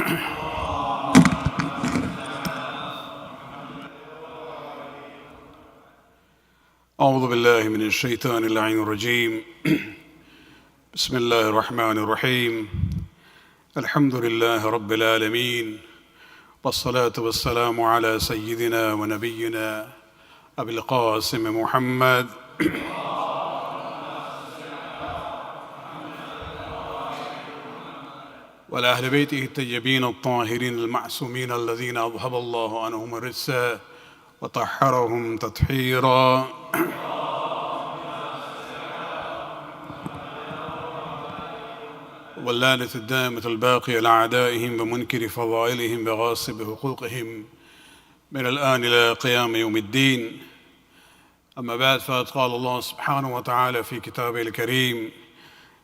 أعوذ بالله من الشيطان اللعين الرجيم. بسم الله الرحمن الرحيم. الحمد لله رب العالمين، والصلاة والسلام على سيدنا ونبينا أبي القاسم محمد وعلى أهل بيته الطيبين الطاهرين المعصومين الذين أذهب الله عنهم الرجس وطهرهم تطهيرا. واللعنة الدائمة الباقية لأعدائهم ومنكر فضائلهم وغاصب حقوقهم من الآن إلى قيام يوم الدين. أما بعد، فقد قال الله سبحانه وتعالى في كتابه الكريم: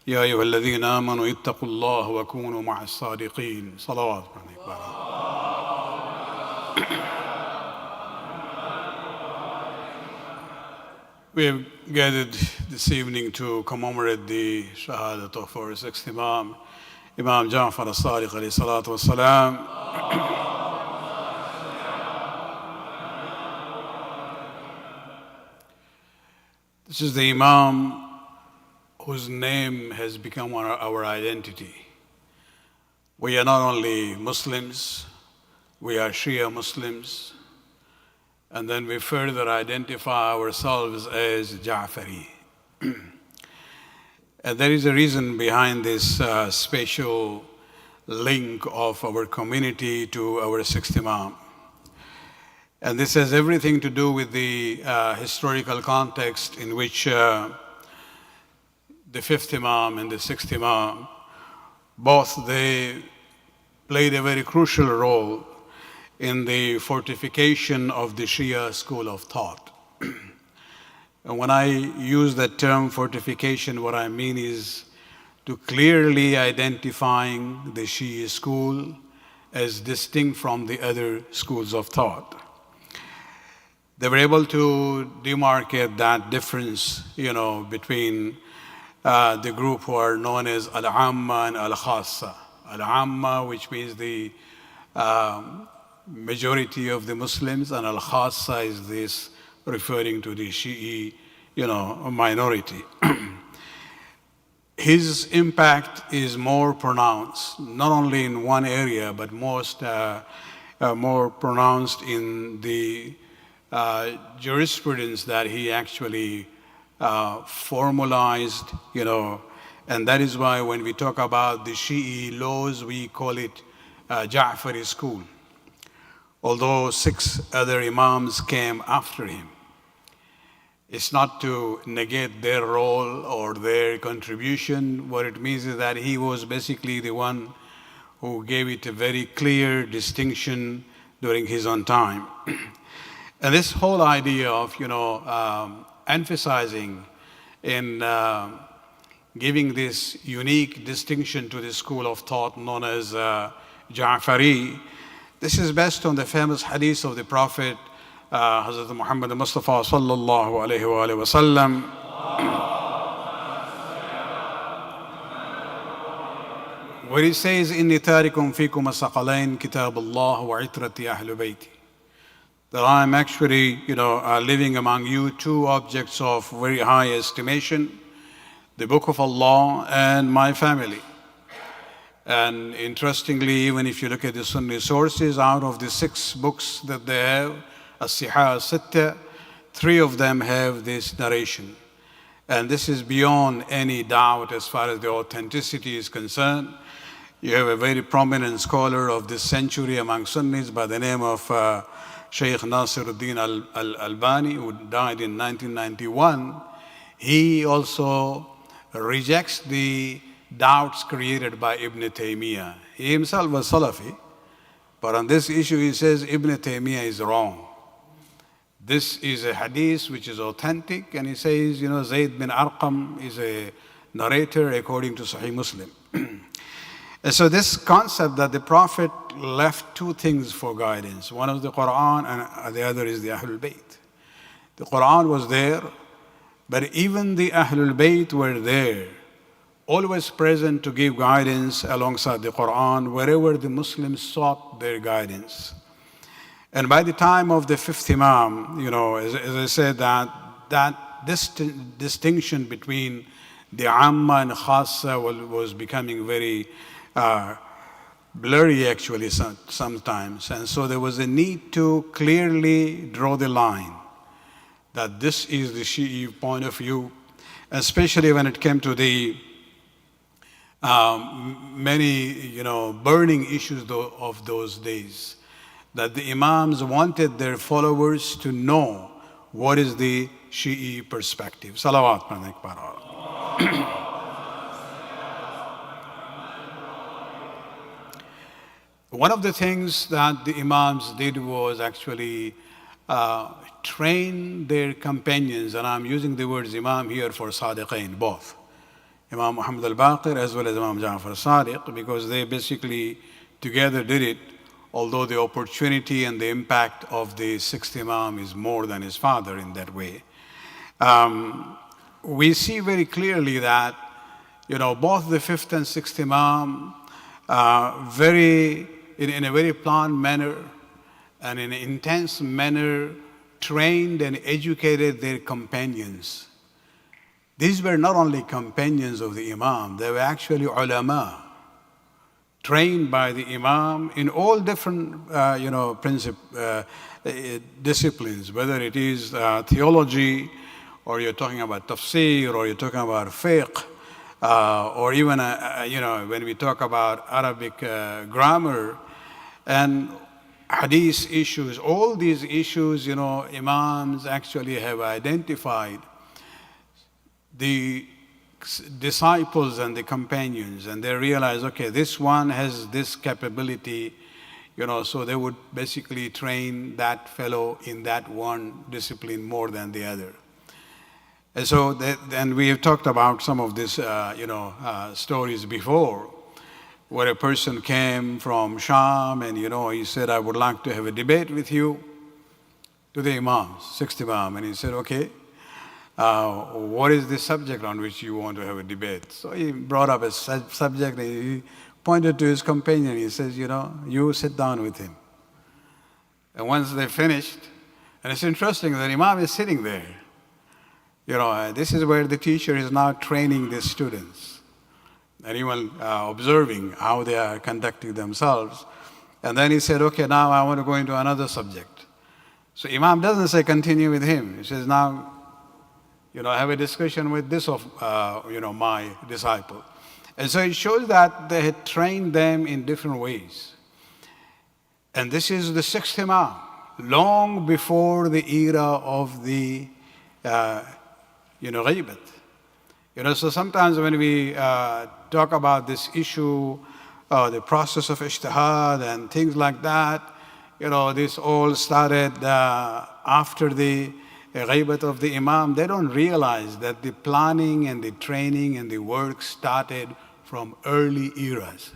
يا أيها الذين آمنوا اتقوا الله وكونوا مع الصادقين. صلوات عليك. We have gathered this evening to commemorate the Shahadat of our sixth Imam, Imam Jaffer as-Sadiq alayhi salatu wassalam. This is the Imam whose name has become our identity. We are not only Muslims, we are Shia Muslims, and then we further identify ourselves as Jaffari. And there is a reason behind this special link of our community to our sixth Imam. And this has everything to do with the historical context in which the fifth Imam and the sixth Imam, both they played a very crucial role in the fortification of the Shia school of thought. And when I use that term fortification, what I mean is to clearly identifying the Shia school as distinct from the other schools of thought. They were able to demarcate that difference, between the group who are known as al-āmmah and al-khassa. Al-āmmah, which means the majority of the Muslims, and al-khassa is this referring to the Shi'i, minority. His impact is more pronounced, not only in one area, but more pronounced in the jurisprudence that he actually formalized, and that is why when we talk about the Shi'i laws, we call it Ja'fari school. Although 6 other Imams came after him, it's not to negate their role or their contribution. What it means is that he was basically the one who gave it a very clear distinction during his own time. And this whole idea of, emphasizing in giving this unique distinction to the school of thought known as Ja'fari, this is based on the famous hadith of the Prophet, Hazrat Muhammad Mustafa sallallahu alayhi wa sallam. Where he says, إِنِّي تَارِكٌ فِيكُمْ الثَّقَلَيْنِ كِتَابَ اللَّهِ وَعِتْرَةِ أَهْلِ بَيْتِ. That I am actually, living among you 2 objects of very high estimation, the Book of Allah and my family. And interestingly, even if you look at the Sunni sources, out of the 6 books that they have, as-Sitta, 3 of them have this narration. And this is beyond any doubt as far as the authenticity is concerned. You have a very prominent scholar of this century among Sunnis by the name of Shaykh Nasiruddin al-Albani, who died in 1991. He also rejects the doubts created by Ibn Taymiyyah. He himself was Salafi, but on this issue he says Ibn Taymiyyah is wrong. This is a hadith which is authentic, and he says, Zayd bin Arqam is a narrator according to Sahih Muslim. And so this concept that the Prophet left 2 things for guidance. One is the Qur'an and the other is the Ahlul Bayt. The Qur'an was there, but even the Ahlul Bayt were there always present to give guidance alongside the Qur'an wherever the Muslims sought their guidance. And by the time of the fifth Imam, as I said, that distinction between the āmmah and khassa was becoming very blurry actually sometimes. And so there was a need to clearly draw the line that this is the Shi'i point of view, especially when it came to the many burning issues of those days, that the Imams wanted their followers to know what is the Shi'i perspective. Salawat Panak. One of the things that the Imams did was actually train their companions, and I'm using the words Imam here for Sadiqain, both. Imam Muhammad al-Baqir as well as Imam Jaffer as-Sadiq, because they basically together did it, although the opportunity and the impact of the sixth Imam is more than his father in that way. We see very clearly that, both the fifth and sixth Imam in a very planned manner and in an intense manner trained and educated their companions. These were not only companions of the Imam, they were actually ulama, trained by the Imam in all different disciplines, whether it is theology, or you're talking about tafsir, or you're talking about fiqh, or even when we talk about Arabic grammar and hadith issues, all these issues, Imams actually have identified the disciples and the companions, and they realize, okay, this one has this capability, so they would basically train that fellow in that one discipline more than the other. And so then we have talked about some of these stories before, where a person came from Sham and he said, I would like to have a debate with you, to the Imam, sixth Imam, and he said, okay, what is the subject on which you want to have a debate? So he brought up a subject, and he pointed to his companion, he says, you sit down with him. And once they finished, and it's interesting that Imam is sitting there. This is where the teacher is now training the students and even observing how they are conducting themselves. And then he said, okay, now I want to go into another subject. So Imam doesn't say continue with him. He says, now, have a discussion with this of, my disciple. And so it shows that they had trained them in different ways. And this is the sixth Imam, long before the era of the ghaibat. So sometimes when we talk about this issue, the process of ijtihad and things like that, this all started after the ghaibat of the Imam. They don't realize that the planning and the training and the work started from early eras,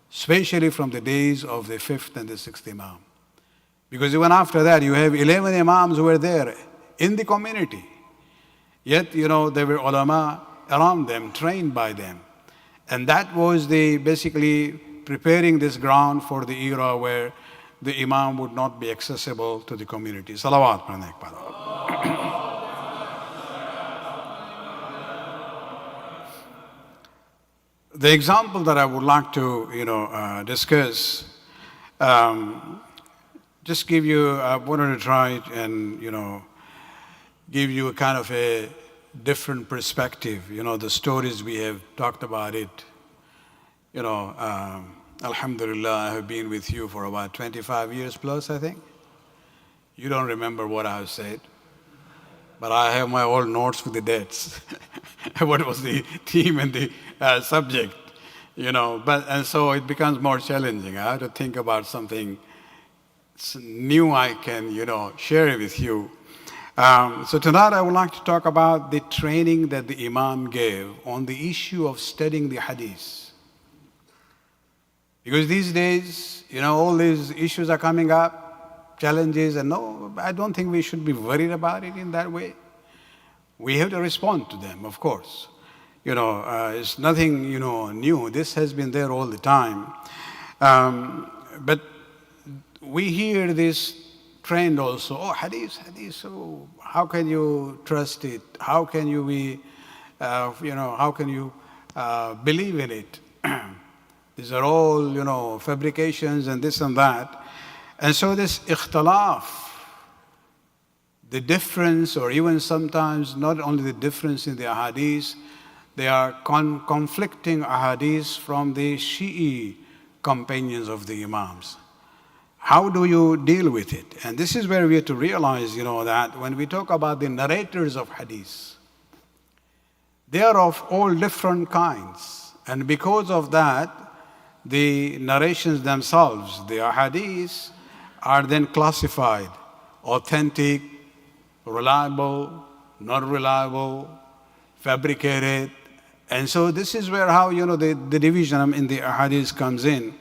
especially from the days of the fifth and the sixth Imam. Because even after that, you have 11 Imams who were there in the community. Yet, there were ulama around them, trained by them. And that was basically preparing this ground for the era where the Imam would not be accessible to the community. Salawat. The example that I would like to, discuss, just give you, I wanted to try and, give you a kind of a different perspective. The stories we have talked about it. Alhamdulillah, I have been with you for about 25 years plus, I think. You don't remember what I have said, but I have my old notes with the dates. What was the theme and the subject, and so it becomes more challenging. I have to think about something new I can, share with you. So tonight I would like to talk about the training that the Imam gave on the issue of studying the hadith. Because these days, all these issues are coming up, challenges, and no, I don't think we should be worried about it in that way. We have to respond to them, of course. it's nothing, new. This has been there all the time. But we hear this trend also. Oh, hadith. So how can you trust it? How can you be, how can you believe in it? These are all, fabrications and this and that. And so this ikhtilaf, the difference, or even sometimes not only the difference in the ahadith, they are conflicting ahadith from the Shi'i companions of the Imams. How do you deal with it? And this is where we have to realize, that when we talk about the narrators of hadith, they are of all different kinds. And because of that, the narrations themselves, the ahadith, are then classified: authentic, reliable, not reliable, fabricated. And so this is where how, the division in the ahadith comes in.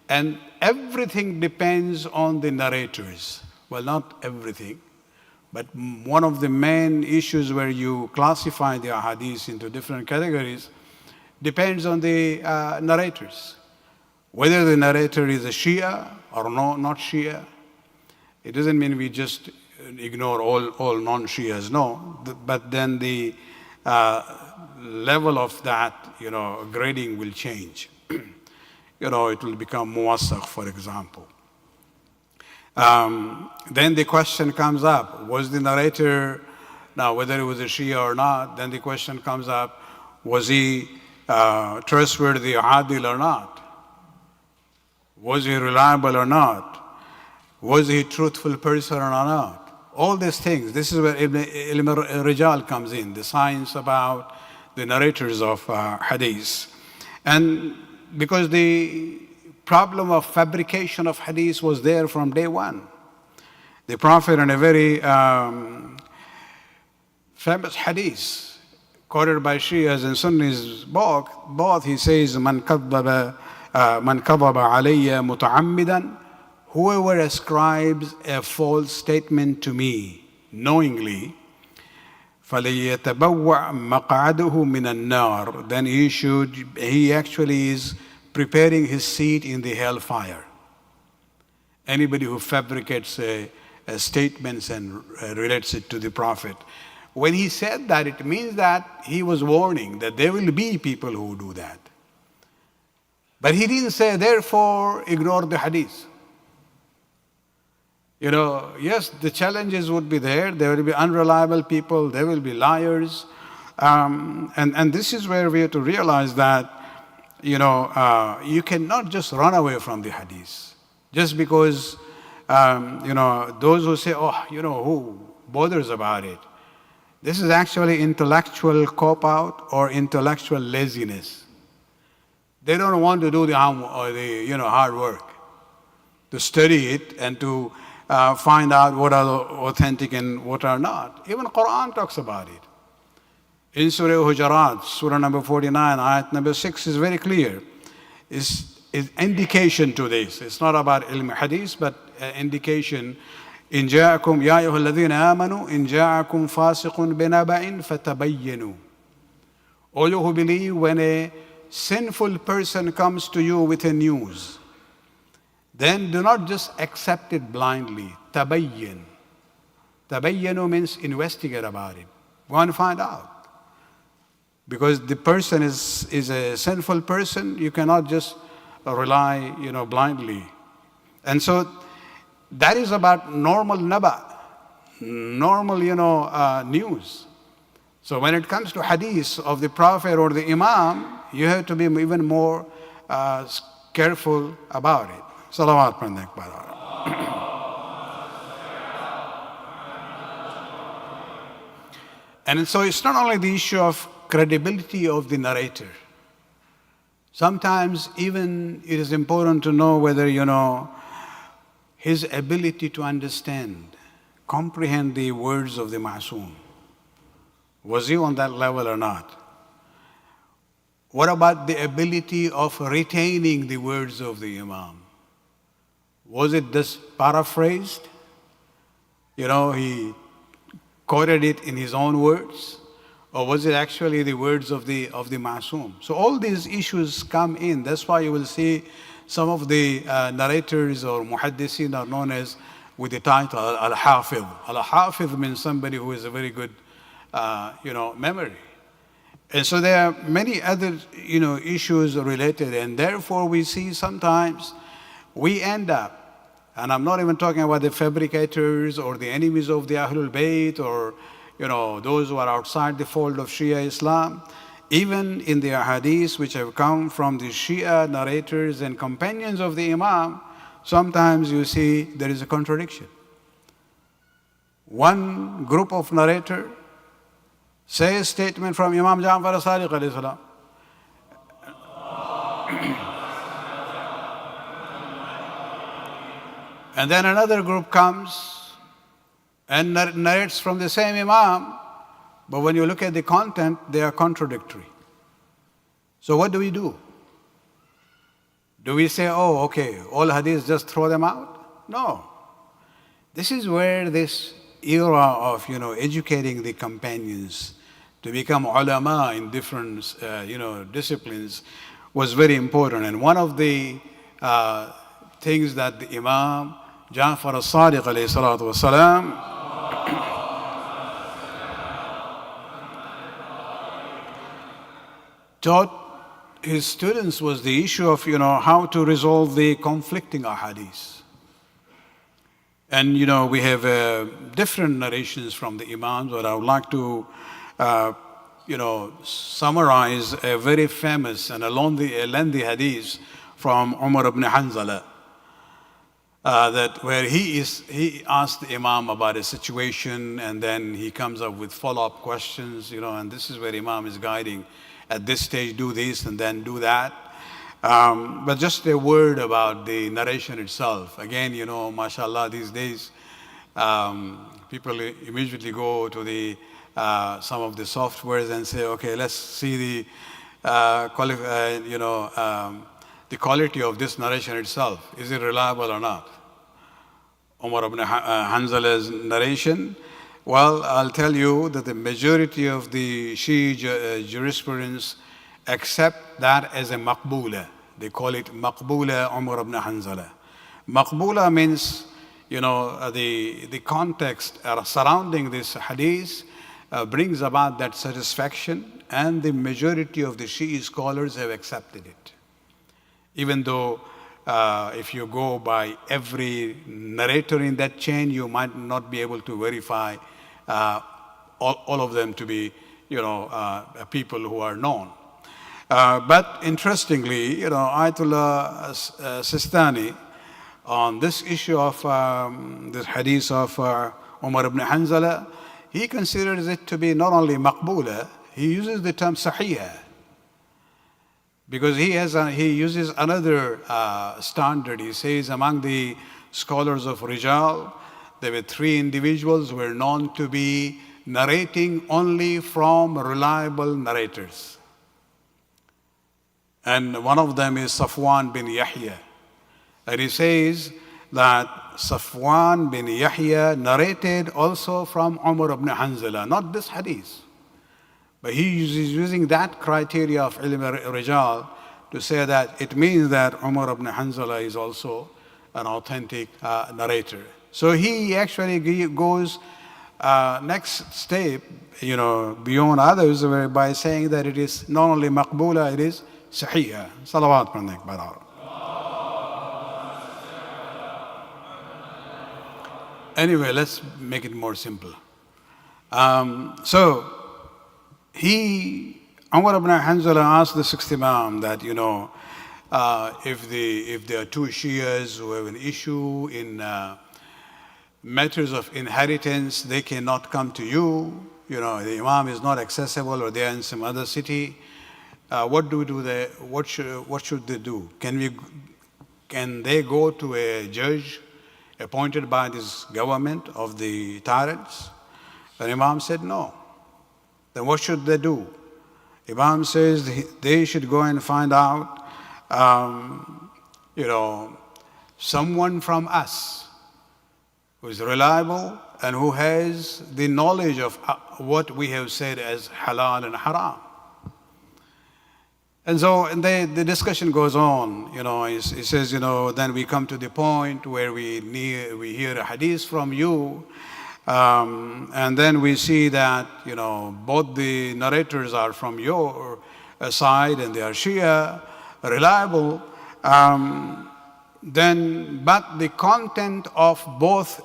And everything depends on the narrators. Well, not everything, but one of the main issues where you classify the ahadith into different categories depends on the narrators. Whether the narrator is a Shia or not Shia. It doesn't mean we just ignore all non-Shias, no. But then the level of that, grading will change. It will become muwassaq, for example. Then the question comes up, was the narrator, now whether it was a Shia or not, then the question comes up, was he trustworthy, adil or not? Was he reliable or not? Was he a truthful person or not? All these things. This is where ilm rijal comes in, the science about the narrators of hadith. And because the problem of fabrication of hadith was there from day one. The Prophet, in a very famous hadith quoted by Shias and Sunnis both, he says, Man kadhaba alayya muta'ammidan, whoever ascribes a false statement to me knowingly, فَلَيَتَبَوَّعْ مَقْعَدُهُ مِنَ النَّارِ, then he actually is preparing his seat in the hellfire. Anybody who fabricates statements and relates it to the Prophet. When he said that, it means that he was warning that there will be people who do that. But he didn't say, therefore, ignore the hadith. Yes, the challenges would be there. There will be unreliable people. There will be liars. And this is where we have to realize that, you cannot just run away from the hadith. Just because, those who say, who bothers about it? This is actually intellectual cop-out or intellectual laziness. They don't want to do the hard work to study it and to find out what are authentic and what are not. Even Qur'an talks about it. In Surah Hujurat, Surah number 49, ayat number 6 is very clear. Is indication to this. It's not about ilm hadith, but indication. إن جاءكم يا أيها الذين آمنوا إن جاءكم فاسق بنبأ فتبينوا. All you who believe, when a sinful person comes to you with a news, then do not just accept it blindly. Tabayyin. Tabayyanu means investigate about it. Go and find out. Because the person is a sinful person, you cannot just rely, blindly. And so that is about normal naba, normal, news. So when it comes to hadith of the Prophet or the Imam, you have to be even more careful about it. Salawat prandak badar. And so it's not only the issue of credibility of the narrator. Sometimes even it is important to know whether, his ability to understand, comprehend the words of the Ma'soom. Was he on that level or not? What about the ability of retaining the words of the Imam? Was it just paraphrased? He quoted it in his own words? Or was it actually the words of the Ma'soom? So all these issues come in. That's why you will see some of the narrators or muhaddithin are known as with the title al-Hafiz. Al-Hafiz means somebody who has a very good memory. And so there are many other issues related, and therefore we see sometimes we end up, and I'm not even talking about the fabricators or the enemies of the Ahlul Bayt or those who are outside the fold of Shia Islam. Even in the hadiths which have come from the Shia narrators and companions of the Imam, sometimes you see there is a contradiction. One group of narrator say a statement from Imam Jaffer as-Sadiq alayhi salam. And then another group comes and narrates from the same Imam, but when you look at the content, they are contradictory. So what do we do? Do we say, oh, okay, all hadiths, just throw them out? No. This is where this era of, educating the companions to become ulama in different, disciplines was very important. And one of the things that the Imam Jaffer as-Sadiq alayhi salatu wasalam taught his students was the issue of, how to resolve the conflicting ahadith. And, we have different narrations from the Imams, but I would like to, summarize a very famous and a lengthy hadith from Umar ibn Hanzala, that where he asked the Imam about a situation, and then he comes up with follow-up questions, and this is where Imam is guiding. At this stage, do this and then do that. But just a word about the narration itself. Again, mashallah, these days, people immediately go to the some of the softwares and say, okay, let's see the quality of this narration itself. Is it reliable or not? Umar ibn Hanzala's narration. Well, I'll tell you that the majority of the Shia jurisprudence accept that as a maqbula. They call it maqbula Umar ibn Hanzala. Maqbula means, the context surrounding this hadith brings about that satisfaction, and the majority of the Shia scholars have accepted it. Even though if you go by every narrator in that chain, you might not be able to verify all of them to be, people who are known. But interestingly, Ayatollah Sistani, on this issue of this hadith of Umar ibn Hanzala, he considers it to be not only maqbula, he uses the term sahih, because he uses another standard. He says among the scholars of Rijal, there were 3 individuals who were known to be narrating only from reliable narrators. And one of them is Safwan bin Yahya. And he says that Safwan bin Yahya narrated also from Umar ibn Hanzala, not this hadith. But he is using that criteria of ilm rijal to say that it means that Umar ibn Hanzala is also an authentic narrator. So he actually goes next step, beyond others by saying that it is not only maqbula, it is sahih. Salawat prandik badar. Anyway, let's make it more simple. So Umar ibn Hanzala asked the 6th Imam that, if there are 2 Shias who have an issue in matters of inheritance, they cannot come to you. The Imam is not accessible, or they are in some other city. What should they do? Can they go to a judge appointed by this government of the tyrants? The Imam said no. Then what should they do? Imam says they should go and find out, someone from us who is reliable and who has the knowledge of what we have said as halal and haram. And so the discussion goes on, it says, then we come to the point where we hear a hadith from you, and then we see that, both the narrators are from your side and they are Shia, reliable, but the content of both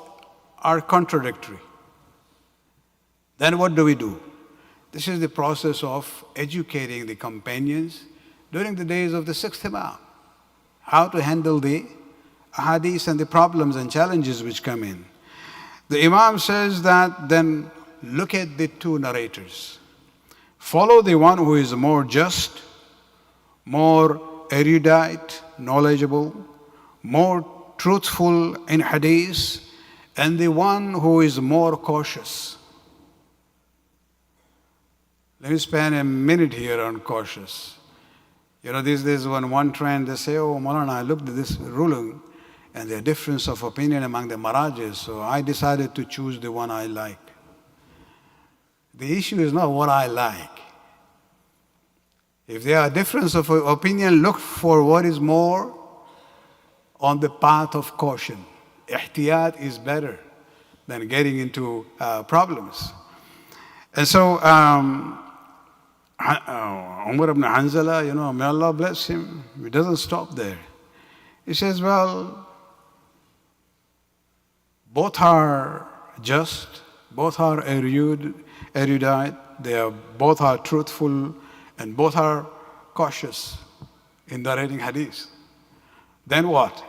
are contradictory. Then what do we do? This is the process of educating the companions during the days of the sixth Imam, how to handle the hadith and the problems and challenges which come in. The Imam says that then look at the two narrators. Follow the one who is more just, more erudite, knowledgeable, more truthful in hadith, and the one who is more cautious. Let me spend a minute here on cautious. These days when one trend, they say, oh, Maulana, I looked at this ruling and the difference of opinion among the Marajas, so I decided to choose the one I like. The issue is not what I like. If there are difference of opinion, look for what is more on the path of caution. Ihtiyat is better than getting into problems. And so, Umar ibn Hanzala, may Allah bless him, he doesn't stop there. He says, well, both are just, both are erudite, both are truthful, and both are cautious in narrating hadith. Then what?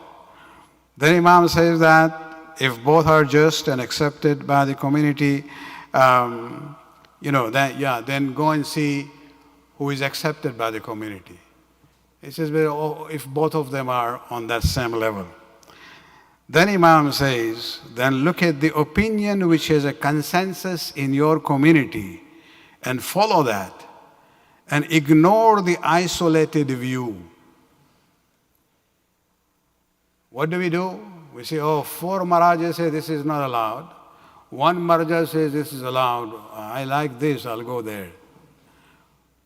Then Imam says that if both are just and accepted by the community, then go and see who is accepted by the community. He says, well, if both of them are on that same level. Then Imam says, then look at the opinion which has a consensus in your community and follow that and ignore the isolated view. What do? We say, oh, 4 Marajas say this is not allowed. 1 Marja says this is allowed. I like this, I'll go there.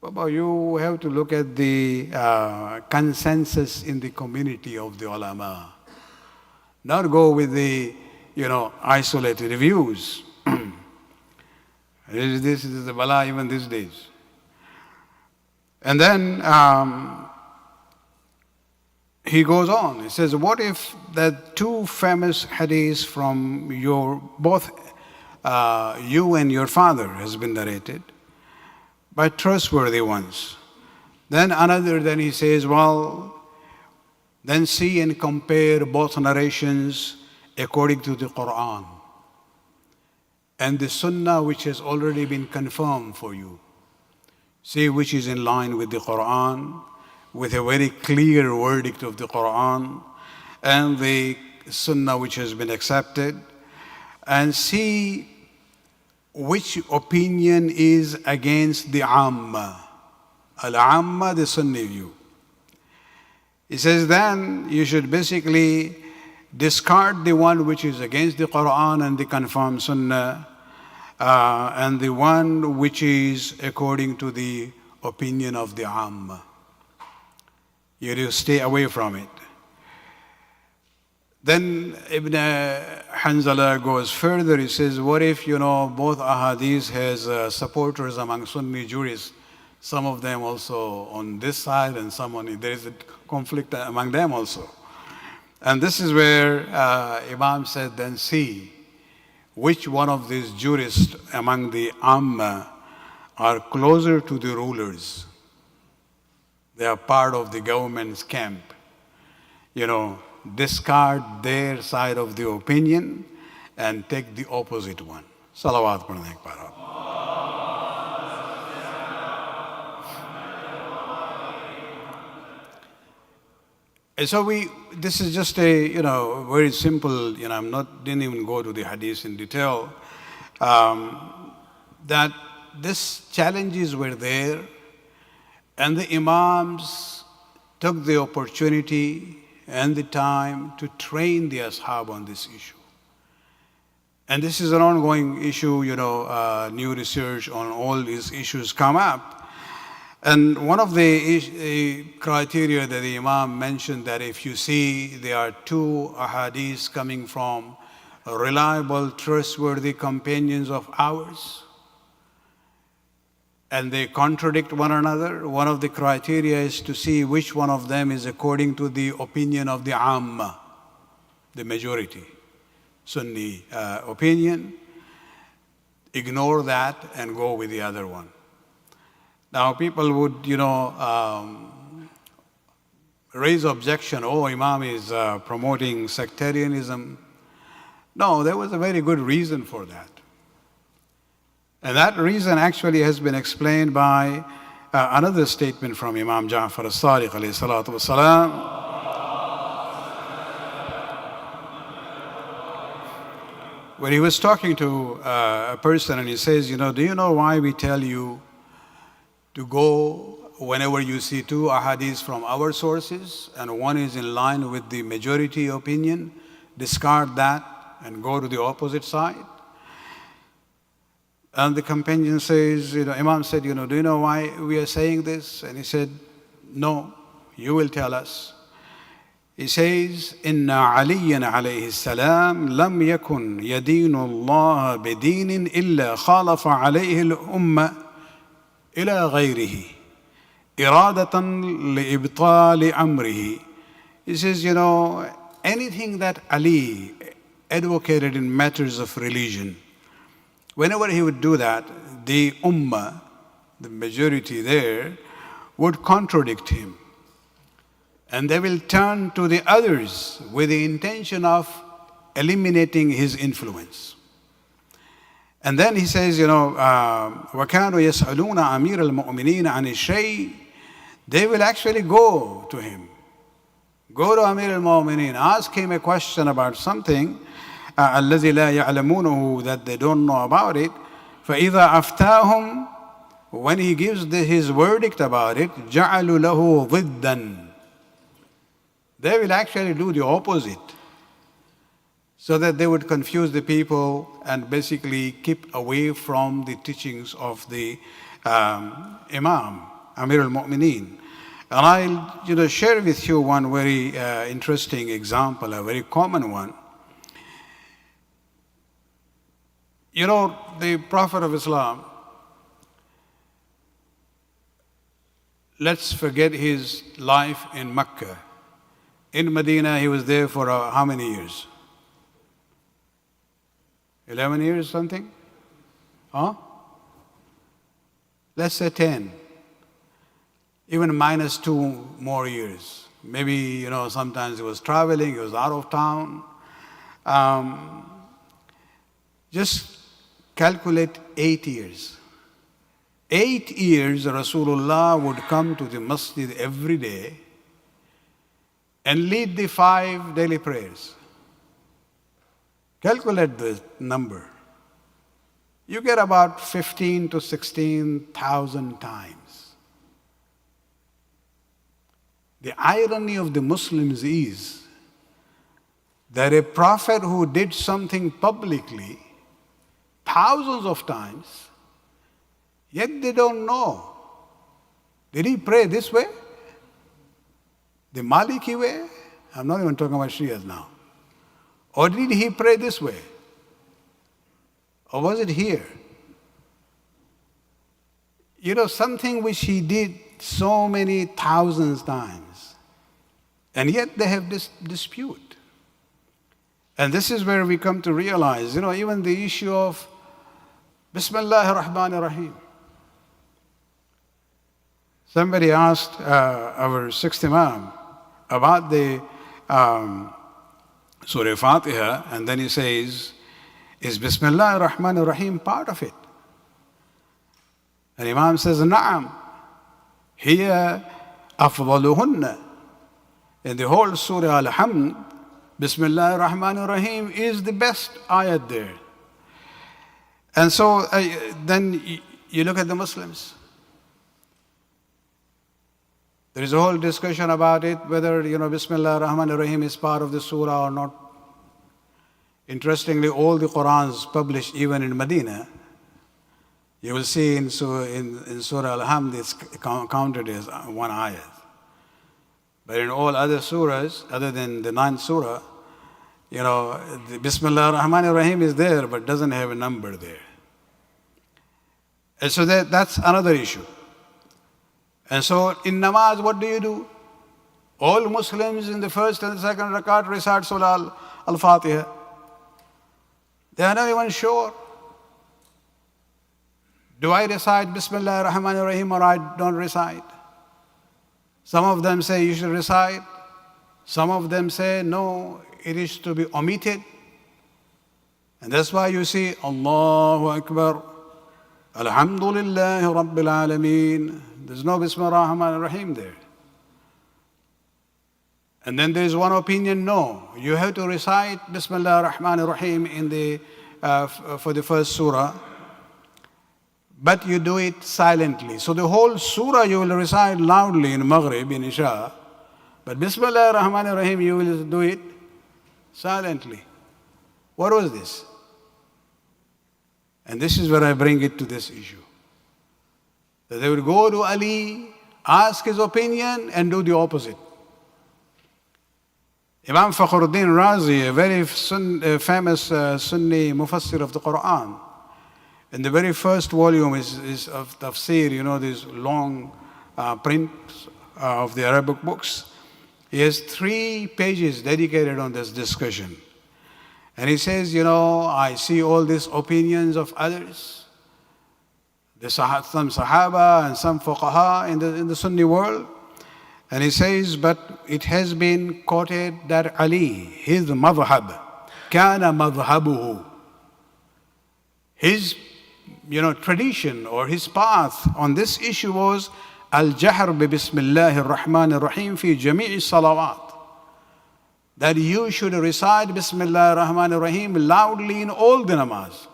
Baba, you have to look at the consensus in the community of the ulama. Not go with the, isolated views. This is the bala even these days. And then he goes on. He says, what if the 2 famous hadiths from both you and your father has been narrated by trustworthy ones? Then he says, well, then see and compare both narrations according to the Qur'an and the Sunnah which has already been confirmed for you. See which is in line with the Qur'an, with a very clear verdict of the Qur'an and the Sunnah which has been accepted, and see which opinion is against the āmmah. Al-āmmah, the Sunni view. He says then you should basically discard the one which is against the Qur'an and the confirmed Sunnah, and the one which is according to the opinion of the āmmah. You have to stay away from it. Then Ibn Hanzala goes further. He says, what if, both ahadith has supporters among Sunni jurists, some of them also on this side and some on, there is a conflict among them also. And this is where Imam said, then see which one of these jurists among the āmmah are closer to the rulers. They are part of the government's camp. Discard their side of the opinion and take the opposite one. Salawat padhne ek baar. And so this is just a, very simple, didn't even go to the hadith in detail, that these challenges were there and the Imams took the opportunity and the time to train the ashab on this issue. And this is an ongoing issue, new research on all these issues come up. And one of the criteria that the Imam mentioned, that if you see there are two hadiths coming from reliable, trustworthy companions of ours, and they contradict one another, one of the criteria is to see which one of them is according to the opinion of the āmmah, the majority, Sunni opinion. Ignore that and go with the other one. Now people would, raise objection, oh, Imam is promoting sectarianism. No, there was a very good reason for that. And that reason actually has been explained by another statement from Imam Jaffer as-Sadiq alayhi salatu wasalam. When he was talking to a person and he says, do you know why we tell you to go whenever you see two ahadiths from our sources and one is in line with the majority opinion, discard that and go to the opposite side? And the companion says, Imam said, do you know why we are saying this? And he said, no, you will tell us. He says, Inna aliyan alayhi salam lam yakun yadinu Allah bidinin illa khalafa alayhi al-umma ila ghayrihi iradatan li-ibtali amrihi. He says, anything that Ali advocated in matters of religion, whenever he would do that, the ummah, the majority there, would contradict him. And they will turn to the others with the intention of eliminating his influence. And then he says, وَكَانُوا يَسْأَلُونَ أَمِيرَ الْمُؤْمِنِينَ عَنِ الشَّيْءِ. They will actually go to him. Go to Amir al-Mu'mineen, ask him a question about something, الَّذِي لَا يَعْلَمُونَهُ, that they don't know about it. فَإِذَا أَفْتَاهُمْ, when he gives his verdict about it, جَعَلُوا لَهُ ضِدًّا. They will actually do the opposite, so that they would confuse the people and basically keep away from the teachings of the Imam, Amir al-Mu'mineen. And I'll share with you one very interesting example, a very common one. The Prophet of Islam, let's forget his life in Mecca. In Medina, he was there for how many years? 11 years, something? Huh? Let's say 10. Even minus 2 more years. Maybe, sometimes he was traveling, he was out of town. Just calculate 8 years. 8 years, Rasulullah would come to the masjid every day and lead the 5 daily prayers. Calculate the number. You get about 15 to 16,000 times. The irony of the Muslims is that a prophet who did something publicly thousands of times, yet they don't know. Did he pray this way? The Maliki way? I'm not even talking about Shias now. Or did he pray this way? Or was it here? Something which he did so many thousands times, and yet they have this dispute. And this is where we come to realize, even the issue of Bismillah ar-Rahman ar-Rahim. Somebody asked our sixth Imam about the Surah Fatiha, and then he says, is Bismillah ar-Rahman ar-Rahim part of it? And Imam says, Na'am, hiya afdaluhunna. In the whole Surah Al-Hamd, Bismillah ar-Rahman ar-Rahim is the best ayat there. And so then you look at the Muslims. There is a whole discussion about it, whether, Bismillah ar-Rahman ar-Rahim is part of the surah or not. Interestingly, all the Qur'ans published even in Medina, you will see in Surah Al-Hamd it's counted as one ayat. But in all other surahs, other than the 9th surah, the Bismillah ar-Rahman ar-Rahim is there, but doesn't have a number there. And so that's another issue. And so in namaz, what do? All Muslims in the first and the second rakat recite Surah Al-Fatiha. They are not even sure. Do I recite Bismillah ar-Rahman ar-Rahim or I don't recite? Some of them say you should recite. Some of them say no, it is to be omitted. And that's why you see Allahu Akbar, Alhamdulillah Rabbil Alameen. There's no Bismillah ar-Rahman ar-Rahim there. And then there is one opinion, no, you have to recite Bismillah ar-Rahman ar-Rahim for the first surah, but you do it silently. So the whole surah you will recite loudly in Maghrib, in Isha, but Bismillah ar-Rahman ar-Rahim you will do it silently. What was this? And this is where I bring it to this issue. That they would go to Ali, ask his opinion, and do the opposite. Imam Fakhruddin Razi, a very famous Sunni mufassir of the Qur'an, in the very first volume is of tafsir, these long prints of the Arabic books. He has 3 pages dedicated on this discussion. And he says, I see all these opinions of others, some Sahaba and some Fuqaha in the Sunni world. And he says, but it has been quoted that Ali, his madhhab, kana madhhabuhu, his tradition or his path on this issue was al-jahr bi Bismillahir Rahmanir Rahim fi jami'i salawat. That you should recite Bismillah ar-Rahman ar-Rahim loudly in all the namaz.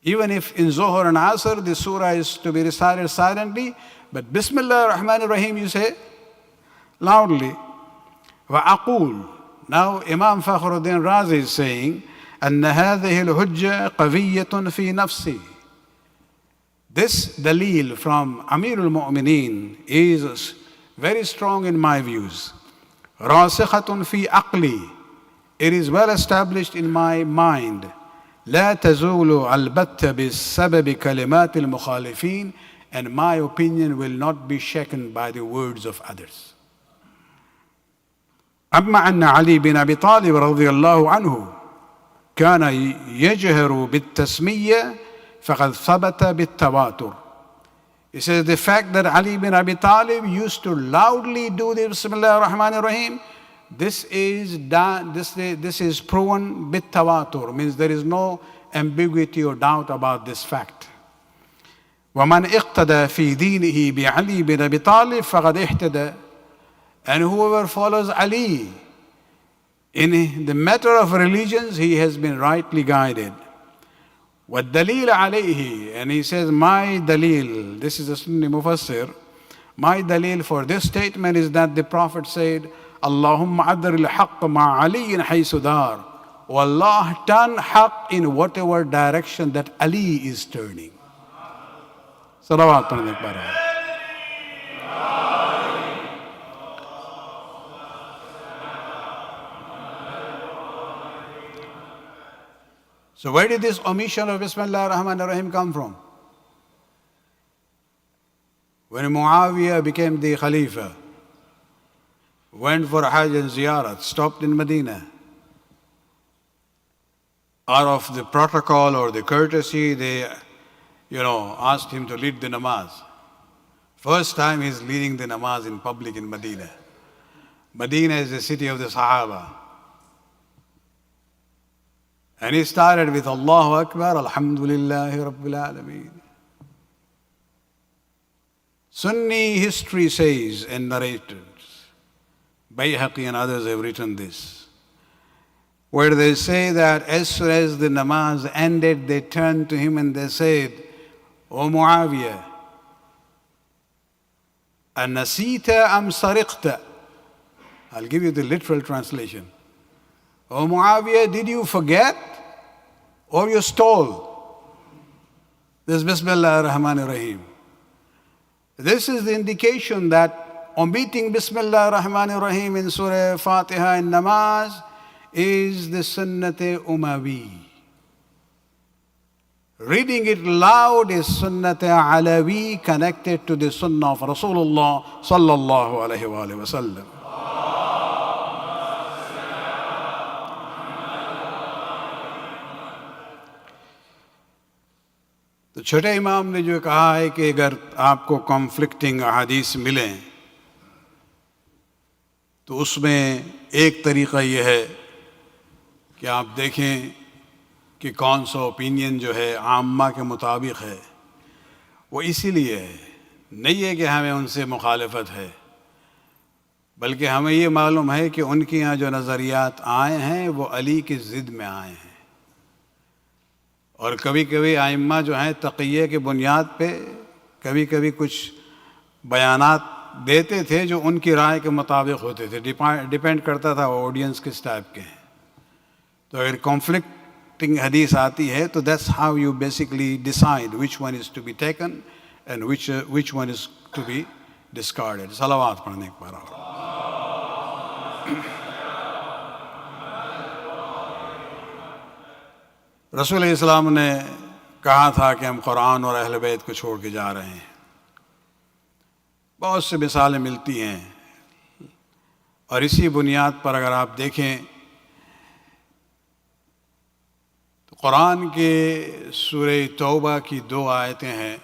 Even if in Zuhr and Asr the surah is to be recited silently, but Bismillah ar-Rahman ar-Rahim you say loudly. وَأَقُولُ. Now Imam Fakhruddin Razi is saying, أَنَّ هَذِهِ الْحُجَّةِ قَوِيَّةٌ فِي نَفْسِي. This dalil from Amir al-Mu'mineen is very strong in my views. رَاسِخَةٌ فِي عَقْلِي. It is well established in my mind. Law تزول البتة بسبب كلمات المخالفين. And my opinion will not be shaken by the words of others. أما أن علي بن أبي طالب رضي الله عنه كان يجهر بالتسمية فقد ثبت بالتواتر. He says the fact that Ali bin Abi Talib used to loudly do the Bismillah ar-Rahman ar-Rahim, this is proven بالتواتر, means there is no ambiguity or doubt about this fact. وَمَنْ اِقْتَدَى فِي دِينِهِ بِعَلِي بِنْ أَبِي طَالِبٍ فَقَدْ اِهْتَدَى. And whoever follows Ali in the matter of religions, he has been rightly guided. وَالدَّلِيلَ عَلَيْهِ. And he says, my dalil, this is a Sunni mufassir, my dalil for this statement is that the Prophet said, اللهم عدر الحق مع علي حيث دار. O Allah, turn haqq in whatever direction that Ali is turning. Salawat on the Quran. So where did this omission of Bismillah ar-Rahman ar-Rahim come from? When Muawiyah became the Khalifa, went for Hajj and Ziyarat, stopped in Medina, out of the protocol or the courtesy, they asked him to lead the namaz. First time he's leading the namaz in public in Medina. Medina is the city of the Sahaba. And he started with Allahu Akbar, Alhamdulillahi Rabbil Alameen. Sunni history says, and narrators, Bayhaqi and others have written this, where they say that as soon as the namaz ended, they turned to him and they said, O Muawiyah, أَنَسِيتَ أَمْ سَرِقْتَ? I'll give you the literal translation. Oh Muawiyah, did you forget or you stole this Bismillah ar-Rahman ar-Rahim? This is the indication that omitting Bismillah ar-Rahman ar-Rahim in Surah Fatiha in namaz is the Sunnat-e Umawi. Reading it loud is Sunnat-e Alawi, connected to the Sunnah of Rasulullah sallallahu alayhi wa sallam. تو چھٹے امام نے جو کہا ہے کہ اگر آپ کو کانفلکٹنگ احادیث ملیں تو اس میں ایک طریقہ یہ ہے کہ آپ دیکھیں کہ کون سا اوپینین جو ہے عامہ کے مطابق ہے. وہ اسی لیے ہے، نہیں ہے کہ ہمیں ان سے مخالفت ہے، بلکہ ہمیں یہ معلوم ہے کہ ان کے یہاں جو نظریات آئے ہیں وہ علی کی ضد میں آئے ہیں. اور کبھی کبھی ائمہ جو ہیں تقیہ کے بنیاد پہ کبھی کبھی کچھ بیانات دیتے تھے جو ان کی رائے کے مطابق ہوتے تھے. ڈیپینڈ کرتا تھا وہ آڈینس کس ٹائپ کے ہیں. تو اگر کانفلکٹنگ حدیث آتی ہے تو that's how you basically decide which one is to be taken and which one is to be discarded. صلوات پڑھنے کے بعد رسول علیہ السلام نے کہا تھا کہ ہم قرآن اور اہل بیت کو چھوڑ کے جا رہے ہیں. بہت سی مثالیں ملتی ہیں اور اسی بنیاد پر اگر آپ دیکھیں تو قرآن کے سورہ توبہ کی 2 آیتیں ہیں.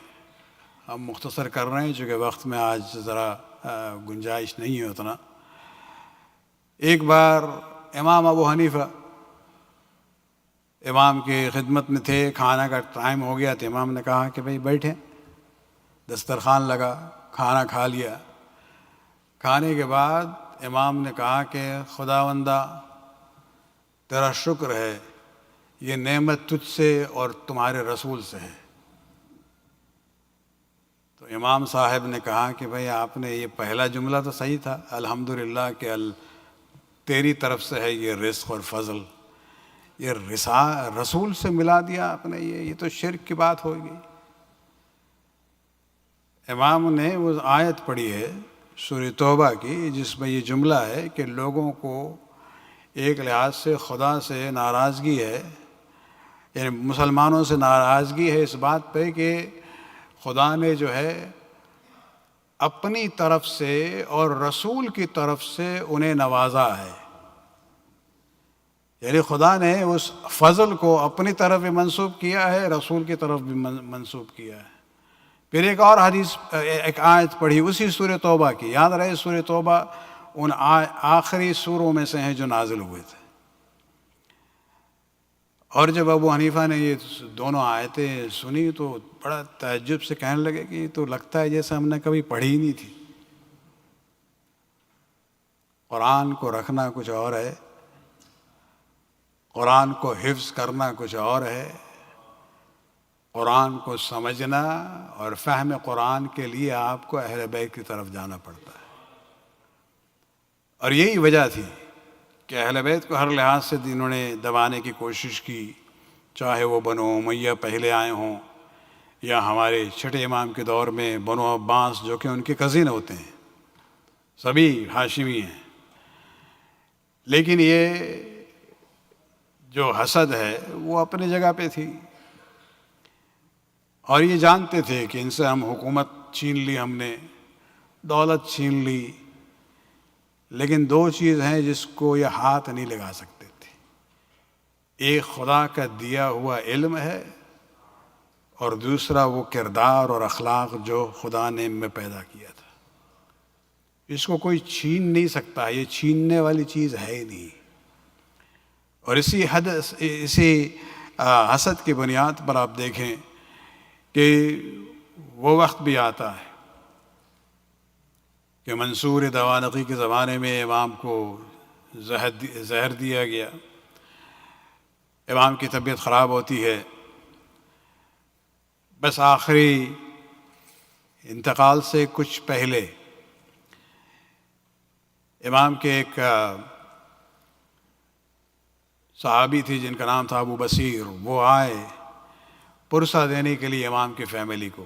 ہم مختصر کر رہے ہیں چونکہ وقت میں آج ذرا گنجائش نہیں ہے اتنا. ایک بار امام ابو حنیفہ امام کی خدمت میں تھے، کھانا کا ٹائم ہو گیا تو امام نے کہا کہ بھئی بیٹھیں. دسترخوان لگا، کھانا کھا لیا. کھانے کے بعد امام نے کہا کہ خداوندہ تیرا شکر ہے، یہ نعمت تجھ سے اور تمہارے رسول سے ہے. تو امام صاحب نے کہا کہ بھئی آپ نے یہ پہلا جملہ تو صحیح تھا، الحمدللہ کہ تیری طرف سے ہے یہ رزق اور فضل. یہ رسول سے ملا دیا آپ نے، یہ تو شرک کی بات ہو گئی. امام نے وہ آیت پڑھی ہے سورہ توبہ کی جس میں یہ جملہ ہے کہ لوگوں کو ایک لحاظ سے خدا سے ناراضگی ہے، یعنی مسلمانوں سے ناراضگی ہے اس بات پہ کہ خدا نے جو ہے اپنی طرف سے اور رسول کی طرف سے انہیں نوازا ہے. یعنی خدا نے اس فضل کو اپنی طرف بھی منسوب کیا ہے، رسول کی طرف بھی منسوب کیا ہے. پھر ایک اور حدیث، ایک آیت پڑھی اسی سورہ توبہ کی. یاد رہے سورہ توبہ ان آخری سوروں میں سے ہیں جو نازل ہوئے تھے. اور جب ابو حنیفہ نے یہ دونوں آیتیں سنی تو بڑا تعجب سے کہنے لگے کہ یہ تو لگتا ہے جیسے ہم نے کبھی پڑھی ہی نہیں تھی. قرآن کو رکھنا کچھ اور ہے، قرآن کو حفظ کرنا کچھ اور ہے، قرآن کو سمجھنا اور فہم قرآن کے لیے آپ کو اہل بیت کی طرف جانا پڑتا ہے. اور یہی وجہ تھی کہ اہل بیت کو ہر لحاظ سے انہوں نے دبانے کی کوشش کی، چاہے وہ بنو امیہ پہلے آئے ہوں یا ہمارے چھٹے امام کے دور میں بنو عباس جو کہ ان کے کزن ہوتے ہیں، سبھی ہاشمی ہیں. لیکن یہ جو حسد ہے وہ اپنی جگہ پہ تھی اور یہ جانتے تھے کہ ان سے ہم حکومت چھین لی، ہم نے دولت چھین لی، لیکن 2 چیز ہیں جس کو یہ ہاتھ نہیں لگا سکتے تھے. ایک خدا کا دیا ہوا علم ہے اور دوسرا وہ کردار اور اخلاق جو خدا نے ان میں پیدا کیا تھا. اس کو کوئی چھین نہیں سکتا، یہ چھیننے والی چیز ہے ہی نہیں. اور اسی حسد کی بنیاد پر آپ دیکھیں کہ وہ وقت بھی آتا ہے کہ منصور دوانقی کے زمانے میں امام کو زہر دیا گیا. امام کی طبیعت خراب ہوتی ہے، بس آخری انتقال سے کچھ پہلے امام کے ایک صحابی تھی جن کا نام تھا ابو بصیر، وہ آئے پرسہ دینے کے لیے امام کی فیملی کو۔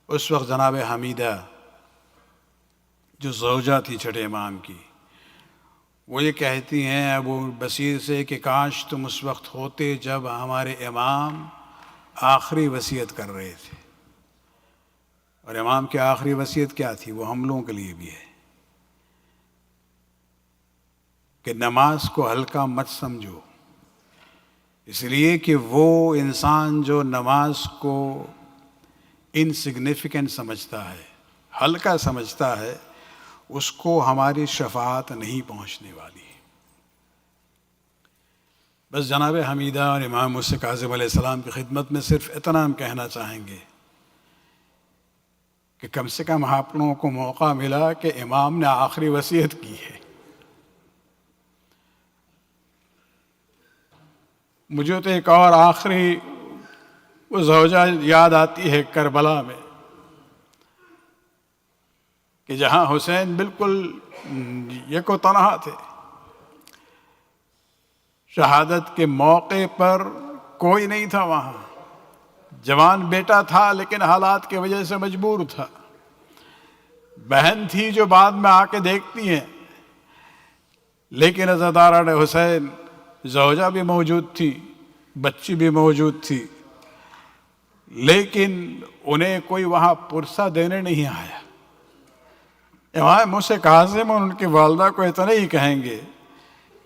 اس وقت جناب حمیدہ جو زوجہ تھی چھٹے امام کی، وہ یہ کہتی ہیں ابو بصیر سے کہ کاش تم اس وقت ہوتے جب ہمارے امام آخری وصیت کر رہے تھے۔ اور امام کی آخری وصیت کیا تھی؟ وہ ہم لوگوں کے لیے بھی ہے کہ نماز کو ہلکا مت سمجھو، اس لیے کہ وہ انسان جو نماز کو انسگنیفیکنٹ سمجھتا ہے، ہلکا سمجھتا ہے، اس کو ہماری شفاعت نہیں پہنچنے والی۔ بس جناب حمیدہ اور امام موسیٰ کاظم علیہ السلام کی خدمت میں صرف اتنا ہم کہنا چاہیں گے کہ کم سے کم آپ لوگوں کو موقع ملا کہ امام نے آخری وصیت کی ہے۔ مجھے تو ایک اور آخری وہ زوجہ یاد آتی ہے کربلا میں، کہ جہاں حسین بالکل یک و تنہا تھے، شہادت کے موقع پر کوئی نہیں تھا وہاں، جوان بیٹا تھا لیکن حالات کی وجہ سے مجبور تھا، بہن تھی جو بعد میں آ کے دیکھتی ہیں، لیکن عزاداران حسین زوجہ بھی موجود تھی، بچی بھی موجود تھی، لیکن انہیں کوئی وہاں پرسہ دینے نہیں آیا۔ امام موسیٰ کاظم اور ان کی والدہ کو اتنا ہی کہیں گے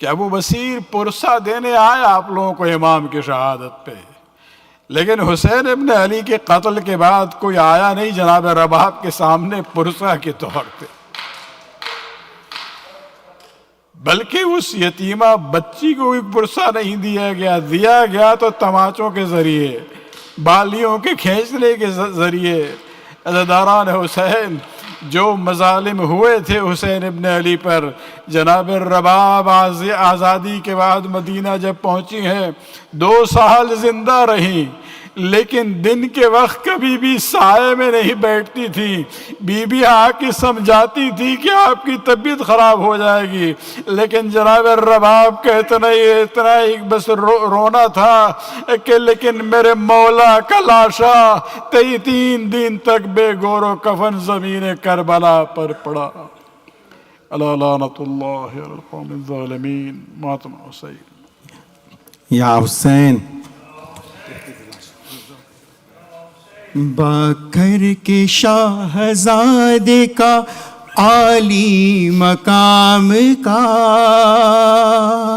کہ ابو بصیر پرسہ دینے آئے آپ لوگوں کو امام کی شہادت پہ، لیکن حسین ابن علی کے قتل کے بعد کوئی آیا نہیں جناب رباب کے سامنے پرسہ کے طور پہ، بلکہ اس یتیمہ بچی کو بھی پرسہ نہیں دیا گیا تو تماچوں کے ذریعے، بالیوں کے کھینچنے کے ذریعے۔ عزاداران حسین جو مظالم ہوئے تھے حسین ابن علی پر، جناب رباب آزادی کے بعد مدینہ جب پہنچی ہیں 2 سال زندہ رہیں، لیکن دن کے وقت کبھی بھی سائے میں نہیں بیٹھتی تھی، بی بی آ کے سمجھاتی تھی کہ آپ کی طبیعت خراب ہو جائے گی، لیکن جناب رباب کا اتنا ہی بس رونا تھا کہ لیکن میرے مولا کا لاشا 3 دن تک بے گور و کفن زمین کربلا پر پڑا۔ الا لعنت اللہ علی القوم الظالمین۔ ماتم حسین۔ یا حسین، بکر کے شاہزادے کا عالی مقام کا